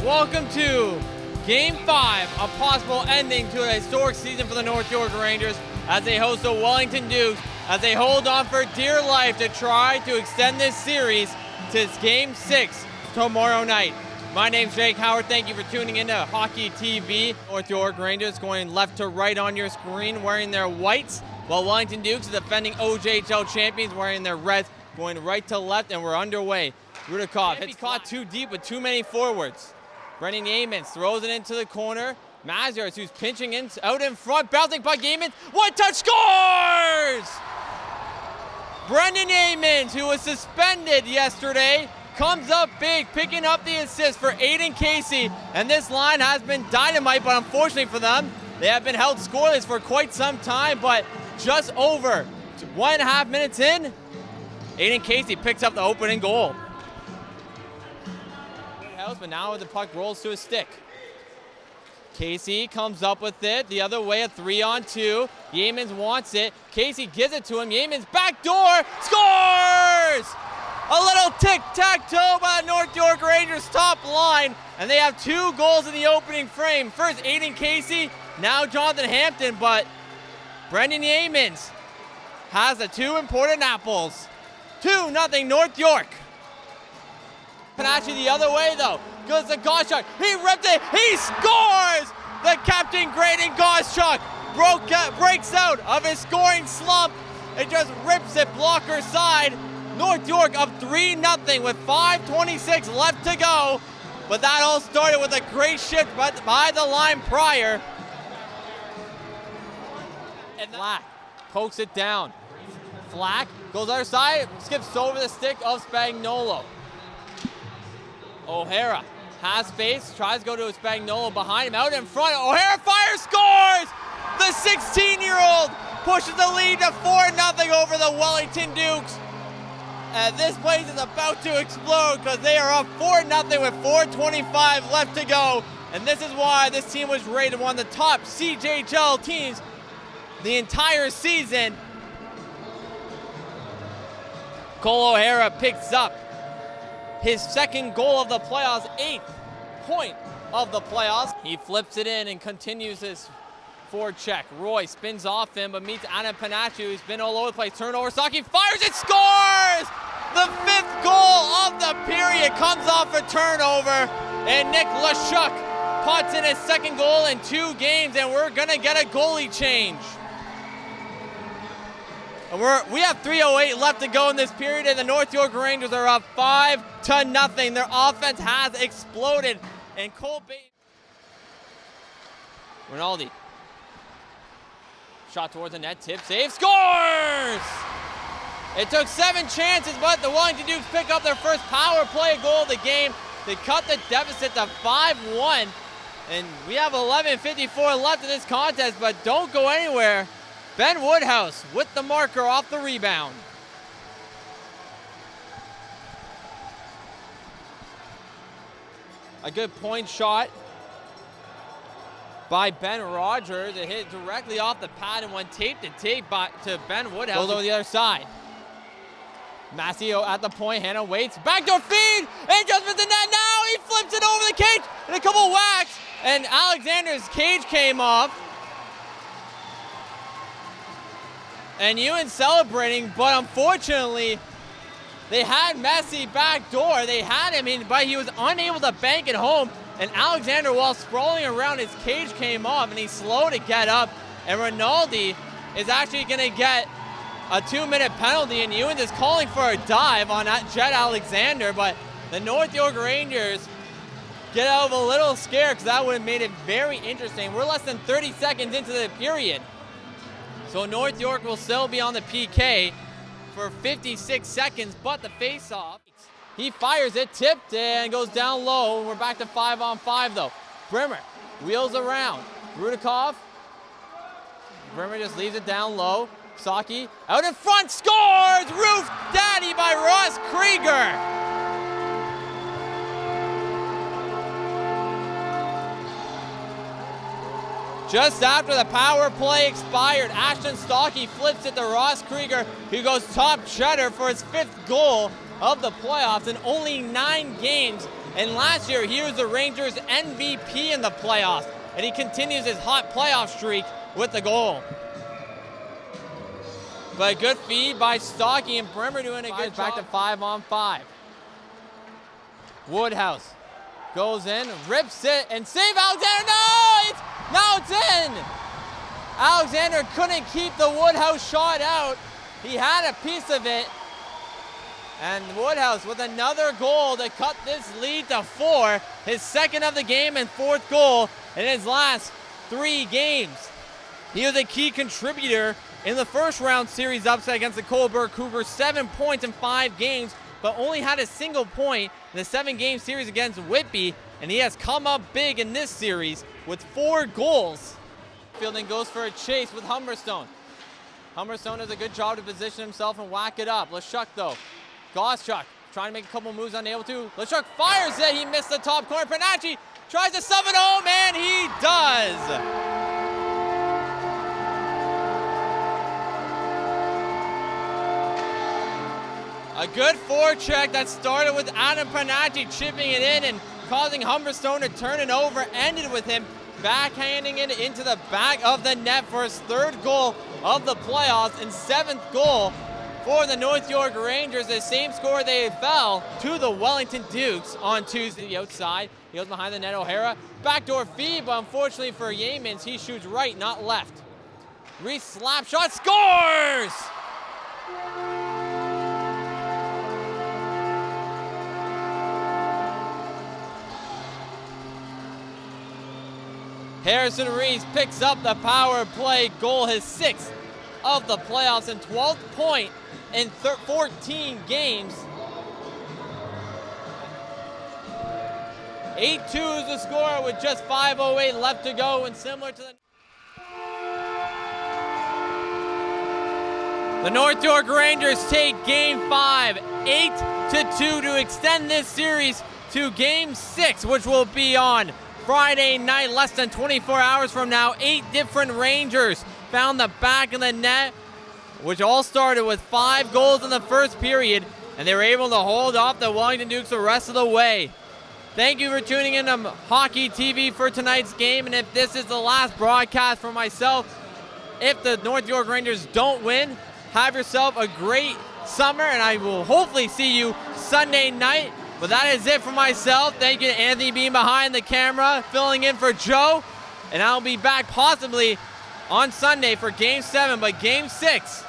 Welcome to Game 5, a possible ending to a historic season for the North York Rangers as they host the Wellington Dukes as they hold on for dear life to try to extend this series to Game 6 tomorrow night. My name's Jake Howard. Thank you for tuning into Hockey TV. North York Rangers going left to right on your screen wearing their whites, while Wellington Dukes, the defending OJHL champions, wearing their reds, going right to left, and we're underway. Rudakov hits caught too deep with too many forwards. Brendan Yeamans throws it into the corner. Mazurus, who's pinching in, out in front, bouncing puck. Yeamans, one touch, scores! Brendan Yeamans, who was suspended yesterday, comes up big, picking up the assist for Aiden Casey. And this line has been dynamite, but unfortunately for them, they have been held scoreless for quite some time. But just over 1.5 minutes in, Aiden Casey picks up the opening goal. But now the puck rolls to his stick. Casey comes up with it the other way, a 3-on-2. Yeamans wants it. Casey gives it to him. Yeamans backdoor, scores! A little tic-tac-toe by the North York Rangers top line, and they have 2 goals in the opening frame. First, Aiden Casey, now Jonathan Hampton, but Brendan Yeamans has the 2 important apples. 2-0 North York. Panache the other way though, goes to Gottschalk, he ripped it, he scores! The captain Graydon Gottschalk breaks out of his scoring slump and just rips it blocker side. North York up 3-0 with 5:26 left to go, but that all started with a great shift by the line prior. And Flack pokes it down. Flack goes other side, skips over the stick of Spagnuolo. O'Hara has space, tries to go to Spagnuolo behind him, out in front. O'Hara fires, scores! The 16-year-old pushes the lead to 4-0 over the Wellington Dukes. And this place is about to explode because they are up 4-0 with 4:25 left to go. And this is why this team was rated one of the top CJHL teams the entire season. Cole O'Hara picks up his second goal of the playoffs, 8th point of the playoffs. He flips it in and continues his forward check. Roy spins off him, but meets Adam Panache, who's been all over the place. Turnover, Saki fires, it scores! The 5th goal of the period comes off a turnover, and Nick Lashuk pots in his 2nd goal in 2 games, and we're gonna get a goalie change. And we have 3:08 left to go in this period, and the North York Rangers are up 5-0. Their offense has exploded. And Cole Rinaldi. Shot towards the net, tip, save, scores! It took 7 chances, but the Wellington Dukes pick up their first power play goal of the game. They cut the deficit to 5-1. And we have 11:54 left in this contest, but don't go anywhere. Ben Woodhouse with the marker off the rebound. A good point shot by Ben Rogers. It hit directly off the pad and went tape to tape to Ben Woodhouse. Goes over the other side. Massio at the point, Hannah waits, backdoor feed, and just with the net now, he flips it over the cage, and a couple whacks, and Alexander's cage came off. And Ewan celebrating, but unfortunately, they had Messi backdoor. They had him in, but he was unable to bank it home. And Alexander, while sprawling around, his cage came off, and he's slow to get up. And Rinaldi is actually going to get a 2-minute penalty, and Ewan is calling for a dive on Jet Alexander. But the North York Rangers get out of a little scare because that would have made it very interesting. We're less than 30 seconds into the period. So North York will still be on the PK for 56 seconds, but the face-off, he fires it, tipped, and goes down low. We're back to 5-on-5 though. Brimmer wheels around. Rudakov. Brimmer just leaves it down low. Saki out in front, scores! Roof Daddy by Ross Krieger. Just after the power play expired, Ashton Stockey flips it to Ross Krieger, who goes top cheddar for his 5th goal of the playoffs. In only 9 games, And last year, he was the Rangers MVP in the playoffs. And he continues his hot playoff streak with the goal. But a good feed by Stocky, and Bremer doing a good job. Back to 5-on-5. Woodhouse goes in, rips it, and save Alexander. No! Now it's in! Alexander couldn't keep the Woodhouse shot out. He had a piece of it. And Woodhouse with another goal to cut this lead to 4. His second of the game and 4th goal in his last 3 games. He was a key contributor in the first round series upset against the Coburg Cougars. 7 points in 5 games, but only had a single point in the 7-game series against Whitby. And he has come up big in this series with 4 goals. Fielding goes for a chase with Humberstone. Humberstone does a good job to position himself and whack it up. Leshuk though. Goschuk trying to make a couple moves, unable to. Leshuk fires it. He missed the top corner. Panacci tries to sub it home, and he does. A good forecheck that started with Adam Panacci chipping it in and causing Humberstone to turn it over. Ended with him backhanding it into the back of the net for his 3rd goal of the playoffs and 7th goal for the North York Rangers. The same score they fell to the Wellington Dukes on Tuesday. The outside, he goes behind the net. O'Hara, backdoor feed, but unfortunately for Yeamans, he shoots right, not left. Reese slap shot, scores! Harrison Reese picks up the power play goal, his 6th of the playoffs and 12th point in 14 games. 8-2 is the score with just 5:08 left to go, and similar to the North York Rangers take Game 5, 8-2 to extend this series to Game 6, which will be on Friday night, less than 24 hours from now. 8 different Rangers found the back of the net, which all started with 5 goals in the first period, and they were able to hold off the Wellington Dukes the rest of the way. Thank you for tuning in to Hockey TV for tonight's game, and if this is the last broadcast for myself, if the North York Rangers don't win, have yourself a great summer, and I will hopefully see you Sunday night. But that is it for myself. Thank you to Anthony being behind the camera, filling in for Joe. And I'll be back possibly on Sunday for Game 7. But Game 6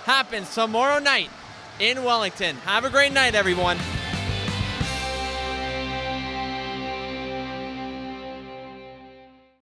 happens tomorrow night in Wellington. Have a great night, everyone.